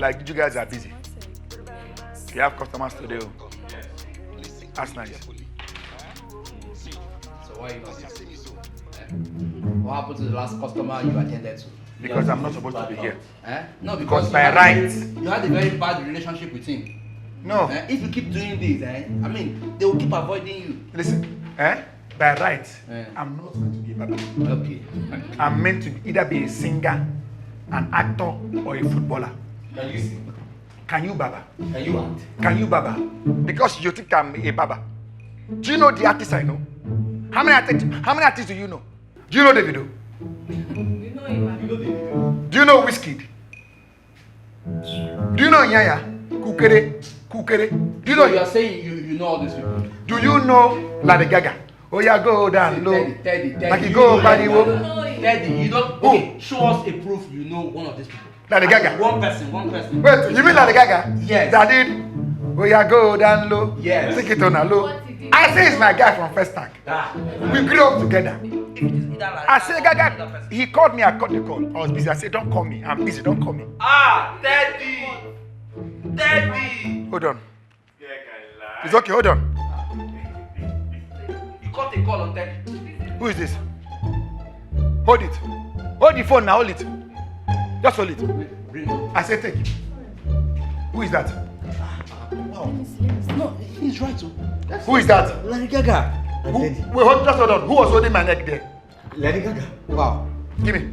like you guys are busy. You have customers today. That's nice. So why are you not here? What happened to the last customer you attended to? Because I'm not supposed to be here. No, because by right. You had a very bad relationship with him. No. If you keep doing this, I mean, they will keep avoiding you. Listen, by right, I'm not going to be a Baba. Okay. I'm meant to either be a singer, an actor, or a footballer. Can you sing? Can you Baba? Can you act? Can you Baba? Because you think I'm a Baba. Do you know the artists I know? How many artists do you know? Do you know Davido? You know him. Do you know Wizkid? Do you know Nyaya? Kukere? Do you know? So you are saying you know all these people? Do you know Lady Gaga? Oh yeah, go down low. Teddy. Like you go body wo. Teddy, you don't. Okay, show us a proof you know one of these people. Lady Gaga. One person. Wait, you mean Lady Gaga? Yes. That did. Oh yeah, go down low. Yes. Take it on a low. I say he's my guy from First Tank. We grew up together. I say Gaga. He called me. I caught the call. I was busy. I said, don't call me. I'm busy. Don't call me. Teddy. Hold on. It's okay. Hold on. You got a call on Teddy. Who is this? Hold it. Hold the phone now. Hold it. Just hold it. I said take it. Who is that? Wow. No, he's right too. Who is that? Lady Gaga. Wait, just hold on. Who was holding my neck there? Lady Gaga. Wow. Give me.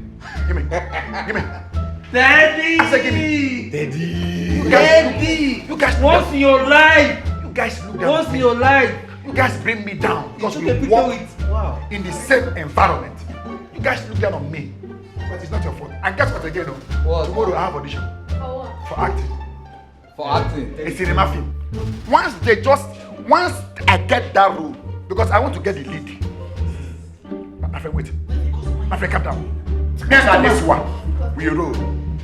Teddy. I said give me. Teddy. You guys Once in your life. You guys look down. Once in your life. You guys bring me down because You we took a picture work with. Wow. in the same environment. You guys look down on me, but it's not your fault. And guess what again? What? Tomorrow I have audition For what? for acting. For acting. A cinema film. Once I get that role, because I want to get the lead. My friend, wait. My friend, calm down. Next to this one, we roll.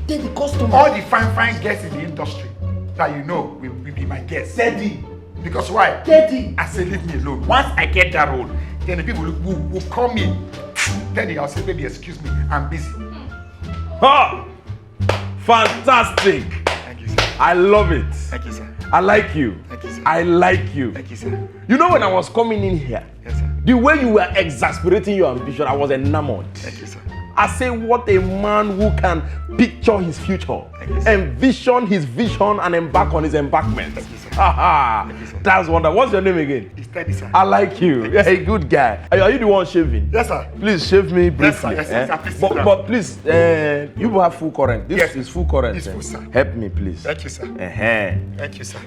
Then the customer. All the fine girls in the industry that you know will be my guests. Teddy. Because why? Teddy. I say leave me alone. Once I get that role, then the people will call me. Teddy, I'll say, baby, excuse me, I'm busy. Ha! Fantastic! Thank you, sir. I love it. Thank you, sir. I like you. Thank you, sir. I like you. Thank you, sir. You know, when I was coming in here, Yes, sir. the way you were exasperating your ambition, I was enamored. Thank you, sir. I say, what a man who can picture his future, envision his vision, and embark on his embarkment. Thank you, sir. Haha. Thank you, sir. That's wonderful. What's your name again? It's Teddy, sir. I like you. You're a good guy. Are you the one shaving? Yes, sir. Please shave me briefly. Yes, sir. Please sit down. But please, you will have full current. This Yes. is full current. It's full, sir. Help me, please. Thank you, sir. Thank you, sir.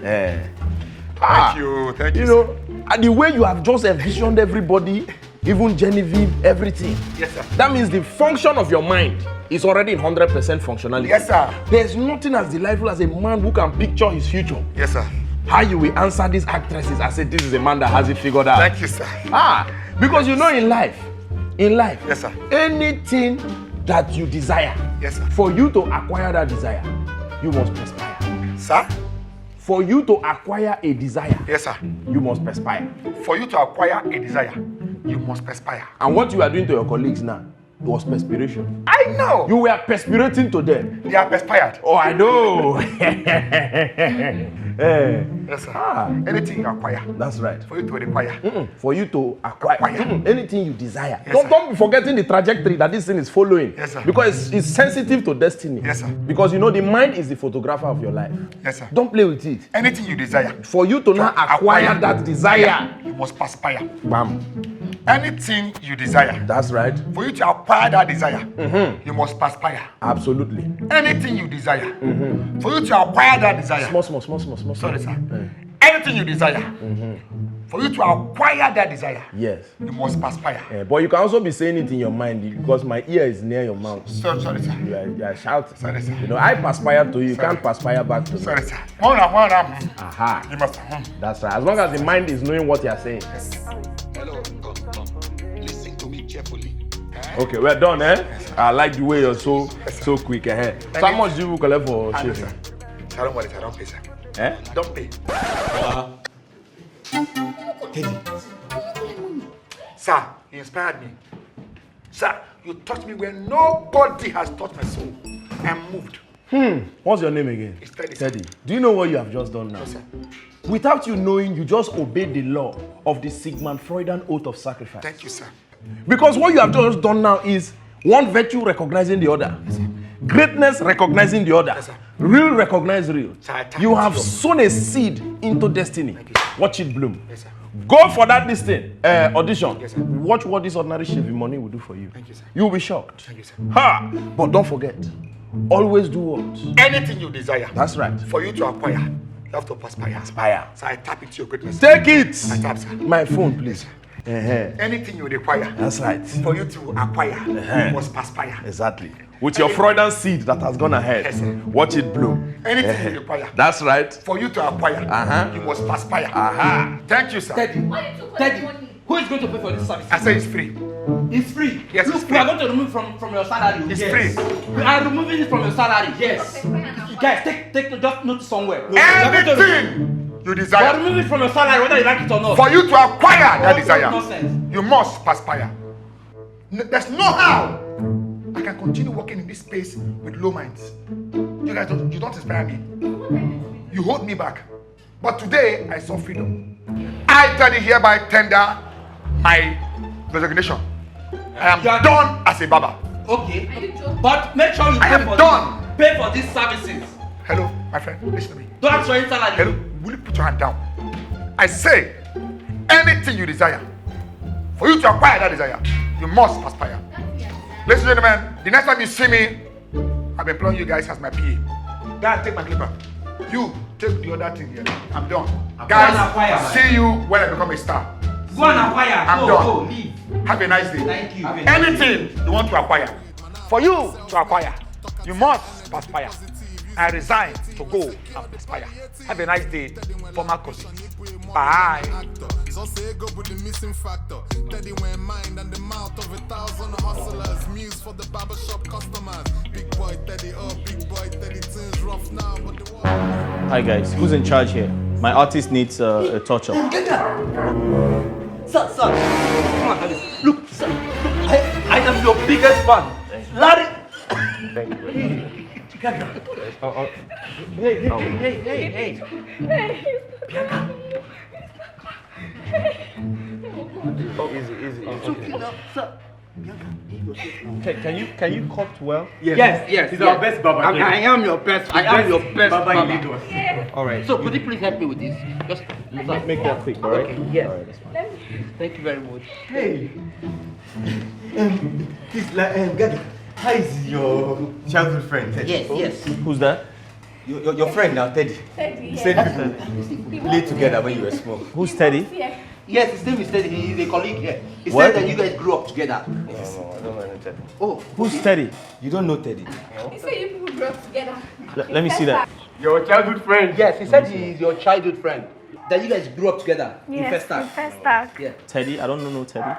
Ah, Thank you, you sir. know, and the way you have just envisioned everybody, even Genevieve, everything. Yes, sir. That means the function of your mind is already in 100% functionality. Yes, sir. There's nothing as delightful as a man who can picture his future. Yes, sir. How you will answer these actresses? I said, this is a man that has it figured out. Thank you, sir. Because you know, in life, Yes, sir. anything that you desire, Yes, sir. for you to acquire that desire, you must perspire. Sir? For you to acquire a desire, Yes, sir. you must perspire. For you to acquire a desire, you must perspire. And what you are doing to your colleagues now was perspiration. I know. You were perspirating to them. They are perspired. Oh, I know. Yes, sir. Anything you acquire. That's right. For you to require. For you to acquire. Anything you desire. Yes, sir. Don't be forgetting the trajectory that this thing is following. Yes, sir. Because it's sensitive to destiny. Yes, sir. Because you know the mind is the photographer of your life. Yes, sir. Don't play with it. Anything you desire. For you to now acquire that desire. You must perspire. Bam. Anything you desire. That's right. For you to acquire that desire, you must perspire. Absolutely. Anything you desire. For you to acquire that desire. Small. Sorry, sir. Anything you desire. For you to acquire that desire. Yes. You must perspire. But you can also be saying it in your mind because my ear is near your mouth. Sorry, sir. You are shouting. Sorry, sir. You know, I perspire to you. You Sorry. can't perspire back to me. Sorry, sir. Aha. You must. That's right. As long as the mind is knowing what you are saying. Hello, listen to me carefully. Okay, we're done, eh? I like the way you're so quick ahead. So how much do you collect for shaving? Sir, don't worry, sir. Don't pay, sir. Eh? Don't pay. Teddy. Sir, you inspired me. Sir, you touched me where nobody has touched my soul. I'm moved. What's your name again? It's Teddy, sir. Teddy. Do you know what you have just done now? Yes, sir. Without you knowing, you just obeyed the law of the Sigmund Freudian oath of sacrifice. Thank you, sir. Because what you have just done now is one virtue recognizing the other. Yes, sir. Greatness recognizing the other. Yes, sir. Real recognize real. Sir, I thank You you. have sown a seed into destiny. Thank you, sir. Watch it bloom. Yes, sir. Go for that this thing, audition. Yes, sir. Watch what this ordinary shaving money will do for you. Thank you, sir. You'll be shocked. Thank you, sir. Ha! But don't forget, always do what? Anything you desire. That's right. For you to acquire, you have to perspire. Aspire. So I tap into your greatness. Take it. I tap, sir. My phone, please. Anything you require. That's right. For you to acquire, you must perspire. Exactly. With your Freudian seed that has gone ahead, Yes, sir. watch it bloom. Anything you require. That's right. For you to acquire, you must perspire. Thank you, sir. Teddy, Why you took Teddy, money? who is going to pay for this service? I say it's free. It's free. Yes, Look, it's we free. are going to remove from your salary. It's yes. free. We are removing it from your salary. Yes. You guys, take just note somewhere. No, we are going to Anything you we are desire. removing it from your salary, whether you like it or not. For you to acquire that Oh, desire, nonsense. you must perspire. There's no how I can continue working in this space with low minds. You guys don't inspire me. You hold me back. But today I saw freedom. I Teddy hereby tender my resignation. I am You are- done as a barber. Okay. Are you joking? But make sure you I pay am for done. Pay for these services. Hello, my friend, listen to me. Don't ask for any salary. Hello, will you put your hand down? I say, anything you desire, for you to acquire that desire, you must perspire. Ladies and gentlemen, the next time you see me, I'm employing you guys as my PA. Dad, take my clipper. You take the other thing here. I'm done. Acquire, acquire, Guys, see you when I become a star. Go and acquire. I'm Go, done. go, leave. Have a nice day. Thank you. Anything you want to acquire, for you to acquire, you must perspire. I resign to go and perspire. Have a nice day, former cousin. Bye. So say go with the missing factor. Teddy went mind and the mouth of 1,000 hustlers. Muse for the barbershop customers. Big boy Teddy, big boy Teddy. Things rough now, but the Hi guys, who's in charge here? My artist needs a touch-up. Sir, come on, Alice. Look, sir, look, I am your biggest fan. Larry. Thank you. Hey. Can you cut well? Yes. He's our best barber. I am your best. I am your best barber. All right. So could you please help me with this? Just Make that quick, all right? yes. All right, that's fine. Thank you very much. Hey, please, Gaga, how is your childhood friend, Teddy? Yes. Who's that? Your friend now, Teddy. Teddy, You said you played together when you were small. Who's Teddy? Yeah. Yes, his name is Teddy. He's a colleague here. He What? said that you guys grew up together. No, I don't know Teddy. Oh, Who's Teddy? You don't know Teddy. He said you people grew up together. Let me see that. your childhood friend. Yes, he said he is your childhood friend. That you guys grew up together in first time. First start. Yeah. Teddy? I don't know Teddy.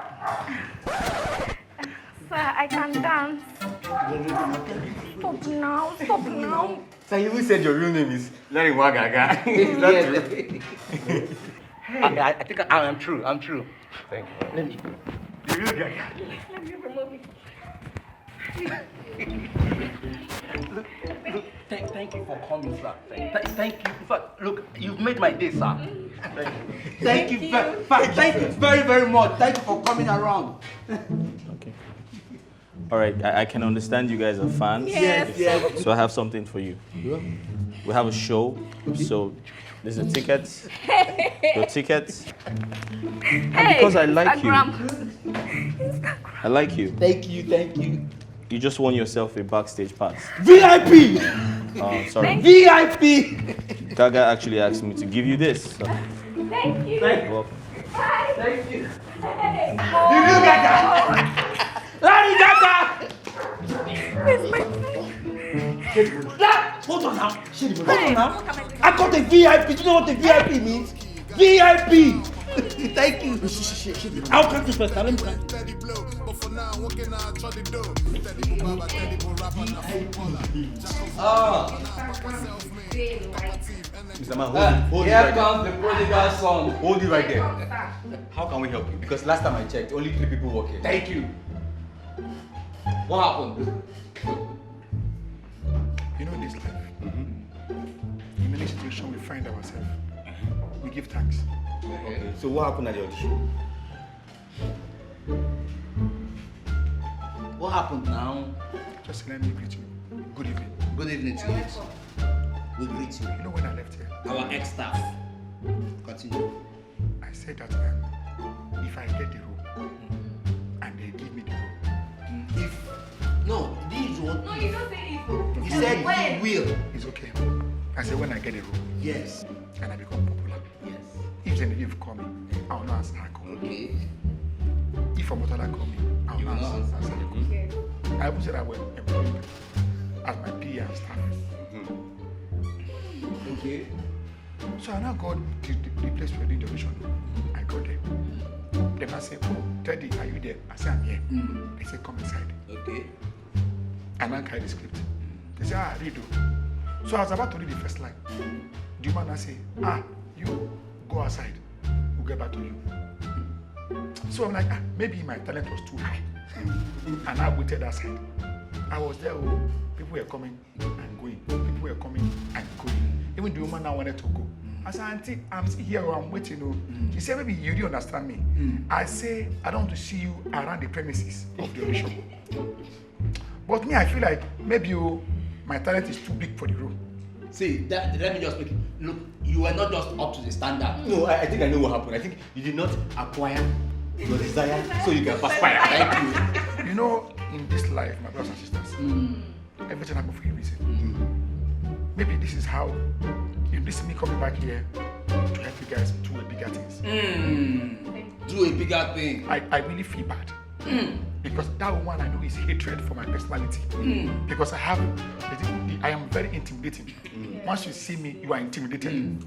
Sir, I can dance. Stop now. So you even said your real name is Larry Wagaga. Is that true? I think I am true. I'm true. Thank you. Let me. The real Gaga. Let me remove it. Thank you for coming, sir. Thank you. In fact, look, you've made my day, sir. Thank you very, very much. Thank you for coming around. Okay. All right, I can understand you guys are fans. Yes. So I have something for you. We have a show, so there's the tickets. Your tickets. Hey, because I like you. Instagram. I like you. Thank you. You just won yourself a backstage pass. VIP! Oh, sorry. VIP! Gaga actually asked me to give you this. So. Thank you. You're welcome. Bye. Thank you. Hey. The real Gaga! Larry Gaga! Where's my phone? Hold on now. Hold on now. I got a VIP. Do you know what a VIP means? VIP! Thank you. I'll count you first. Now let me count. Teddy blow, but for now, working out, try to do. Teddy go baba, Teddy go rapper, now footballer. Mr. Man, hold it Here right there. comes the prodigal son. Hold it right there. How can we help you? Because last time I checked, only 3 people work here. Thank you. What happened? know this life. In any situation we find ourselves, we give thanks. Okay. So what happened at the audition? What happened now? Just let me greet you. Good evening. Good evening to you. We greet you. You know when I left here, Our ex-staff. Continue. I said that if I get the role and they give me the role, If no, this is what No, you don't say it. he said. When? He will. it's okay. I said when I get the role Yes. and I become popular, Yes. if Genevieve call me, I will not answer her call. Okay. If Omotola call me, I will You will not not answer answer. her call. Okay. I will say that I will employ you as my PA and staff. Okay. So I now go to the place where the audition. I go there. Then I say, oh, Teddy, are you there? I say, I'm here. They say, come inside. Okay. And I carry the script. They say, read it. So I was about to read the first line. The man I say, you go outside. We'll get back to you. So I'm like, maybe my talent was too high. And I waited outside. I was there. People were coming and going. People were coming and going. Even the woman now wanted to go. I said, Auntie, I'm here, I'm waiting. She said, maybe you didn't understand me. I say, I don't want to see you around the premises of the audition. But me, I feel like maybe my talent is too big for the role. See, let me just make it. Look, you were not just up to the standard. No, I think I know what happened. I think you did not acquire your desire so you can perspire. Thank you. You know, in this life, my brothers and sisters, everything happens for a reason. Maybe this is how, this is me coming back here to help you guys do a bigger things. Do a bigger thing. I really feel bad. Because that one I know is hatred for my personality. Because I am very intimidating. Once you see me, you are intimidated.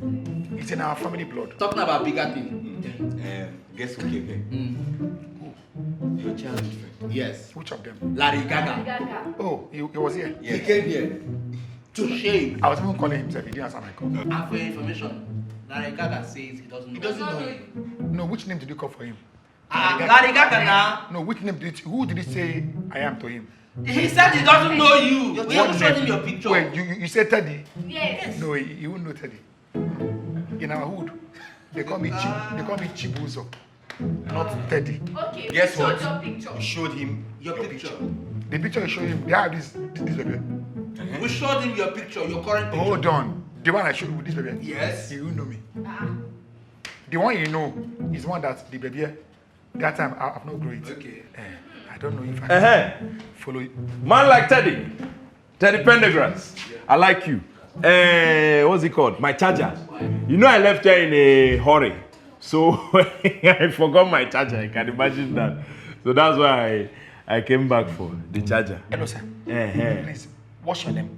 It's in our family blood. Talking about bigger thing. Guess who came here? Your child friend. Yes. Which of them? Larry Gaga. Gaga. Oh, he was here. He came here to shame. I was even calling himself, he didn't answer my call. And for your information, Larry Gaga says he doesn't know. He doesn't know you. No, which name did you call for him? Larry Gaga now. No, which name who did he say I am to him? He said he doesn't know you. We even showed him your picture. Wait, you said Teddy? Yes. No, he won't know Teddy. In our hood, they call me Chibuzo, not Teddy. Okay. Guess we what? showed your picture. You showed him Your picture. The picture you show him, they have this baby. We showed him your picture, your current picture. Hold on. The one I showed you with this baby. Yes. He will know me. The one you know is one that the baby, that time I've not grown it. Okay. I don't know if I can follow it. Man like Teddy Pendergrass. I like you. What's it called? My charger. You know I left here in a hurry, so I forgot my charger. I can imagine that. So that's why I came back for the charger. Hello, sir. Please, what's your name?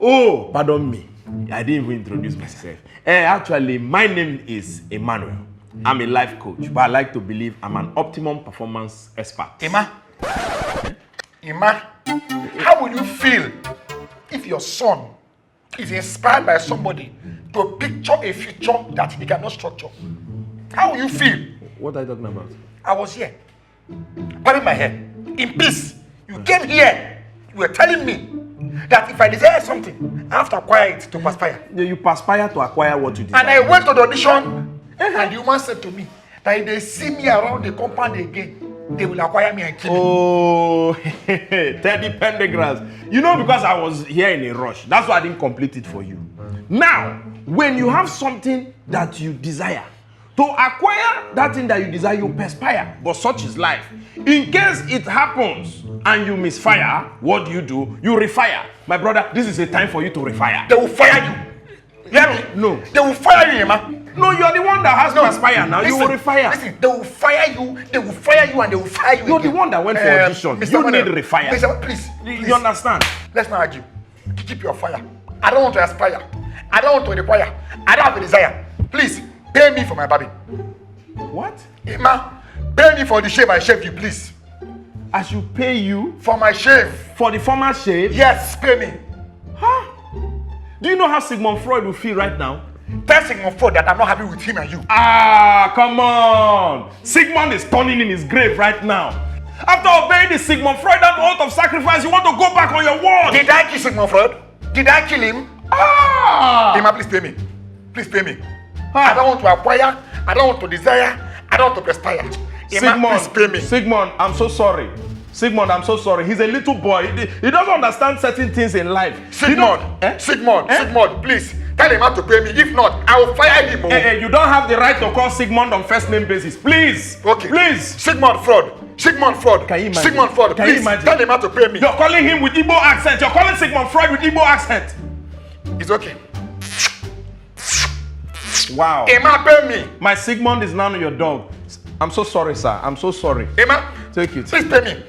Oh, pardon me. I didn't even introduce myself. Actually, my name is Emmanuel. I'm a life coach, but I like to believe I'm an optimum performance expert. Emma, how will you feel if your son is inspired by somebody to picture a future that he cannot structure? How will you feel? What are you talking about? I was here, wearing my hair, in peace. You came here, you were telling me that if I desire something, I have to acquire it to perspire. You perspire to acquire what you desire. And I went to the audition, and the woman said to me that if they see me around the compound again, they will acquire me and kill me. Oh, Teddy Pendergrass. You know, because I was here in a rush, that's why I didn't complete it for you. Now, when you have something that you desire, to acquire that thing that you desire, you perspire. But such is life. In case it happens and you misfire, what do? You refire. My brother, this is a time for you to refire. They will fire you. Hear me? No. They will fire you, Emma. No, you're the one that has to aspire now. You will refire. Listen, they will fire you, and they will fire you You're again. the one that went for audition. Mr. You Manuel, need refire. Mr. Please. You understand? Let's not argue. Keep your fire. I don't want to aspire. I don't want to require. I don't have a desire. Please, pay me for my baby. What? Emma, pay me for the shave I shaved you, please. I should pay you For my shave. for the former shave? Yes, pay me. Huh? Do you know how Sigmund Freud will feel right now? Tell Sigmund Freud that I'm not happy with him and you. Ah, come on. Sigmund is turning in his grave right now. After obeying the Sigmund Freud oath of sacrifice, you want to go back on your word. Did I kill Sigmund Freud? Did I kill him? Emma, please pay me. Please pay me. Ah. I don't want to acquire. I don't want to desire. I don't want to perspire. Emma, please pay me. Sigmund, I'm so sorry. Sigmund, I'm so sorry. He's a little boy. He doesn't understand certain things in life. Sigmund, Sigmund, please tell him how to pay me. If not, I will fire him. Hey, you don't have the right to call Sigmund on first name basis. Please. Okay. Please. Sigmund fraud. Sigmund fraud. Can you imagine? Sigmund fraud. Can you Please imagine? tell him how to pay me. You're calling him with Igbo accent. You're calling Sigmund fraud with Igbo accent. It's okay. Wow. Emma, pay me. My Sigmund is now your dog. I'm so sorry, sir. I'm so sorry. Emma, take it. Please pay me.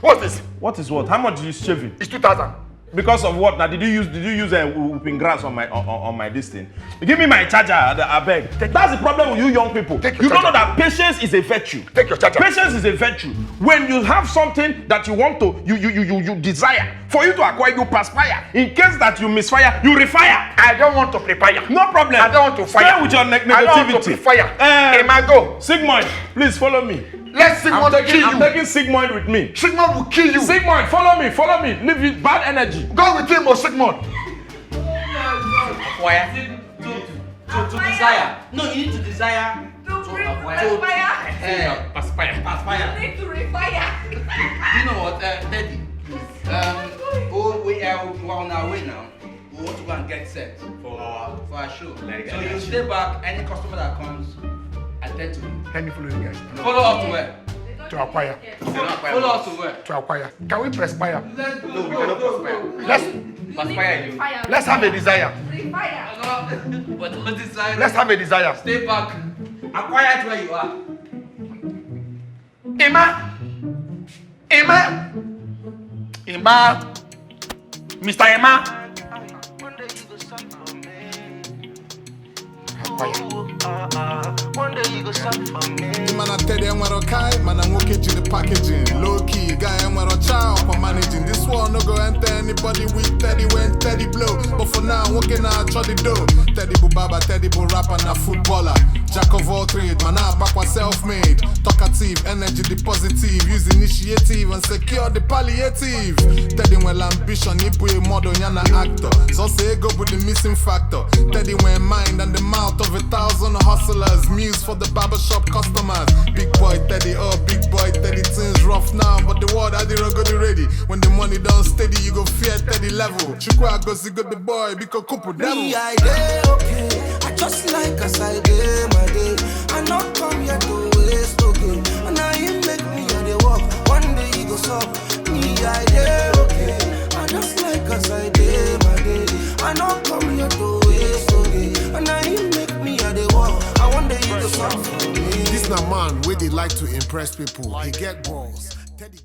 What's this? What is what? How much did you shave it? It's 2,000. Because of what? Now did you use a whooping grass on my this thing? Give me my charger, I beg. That's the problem with you young people. You don't know that patience is a virtue. Take your charger. Patience is a virtue. When you have something that you want to, you desire, for you to acquire, you perspire. In case that you misfire, you refire. I don't want to prepare. No problem. I don't want to fire. Stay with your negativity. I don't want to fire. Emma, go. Sigmund, please follow me. Let Sigmund kill you. I'm taking Sigmund with me. Sigmund will kill you. Sigmund, follow me. Leave it bad energy. Go with him or Sigmund. Acquire. To desire. No, you need to desire. To perspire. Perspire. You need to refire. You know what, Daddy? We are on our way now. We want to go and get set for our show. So you stay back. Any customer that comes, attend to him. Let me follow you guys. Follow up to where? To acquire. Follow us to where? To acquire. Can we perspire? No, we cannot perspire. Let's have a desire. Refire. But don't desire. Let's have a desire. Stay back. Acquire it where you are. Emma. Mr. Emma. One day you go stop for me. Man, I tell them what okay, man, I'm okay to the packaging. Low key, guy, I'm what a child for managing. This one no go enter anybody with Teddy when Teddy blow. But for now, I'm working out try the dough. Teddy Bubaba, Teddy Bu rapper, and a footballer. Jack of all trades, man, I back was self-made. Talkative, energy the positive. Use initiative and secure the palliative. Teddy well ambition, he put a model, yana actor. So say go with the missing factor. Teddy when mind and the mouth of 1,000 hustlers. Muse for the barbershop customers. Big boy Teddy, big boy Teddy. Things rough now, but the world I didn't go ready. When the money done steady, you go fear Teddy level. Chukwa goes you got the boy, because couple devil. Me, I day okay. I just like as I day my day. I not come here to waste okay. And now you make me on the walk. One day you go suck. Me, I day okay. I just like as I day my day. I not come here to waste okay. And now you make me on the walk. I one day you go suck for me. This na man where they like to impress people. He get balls. Teddy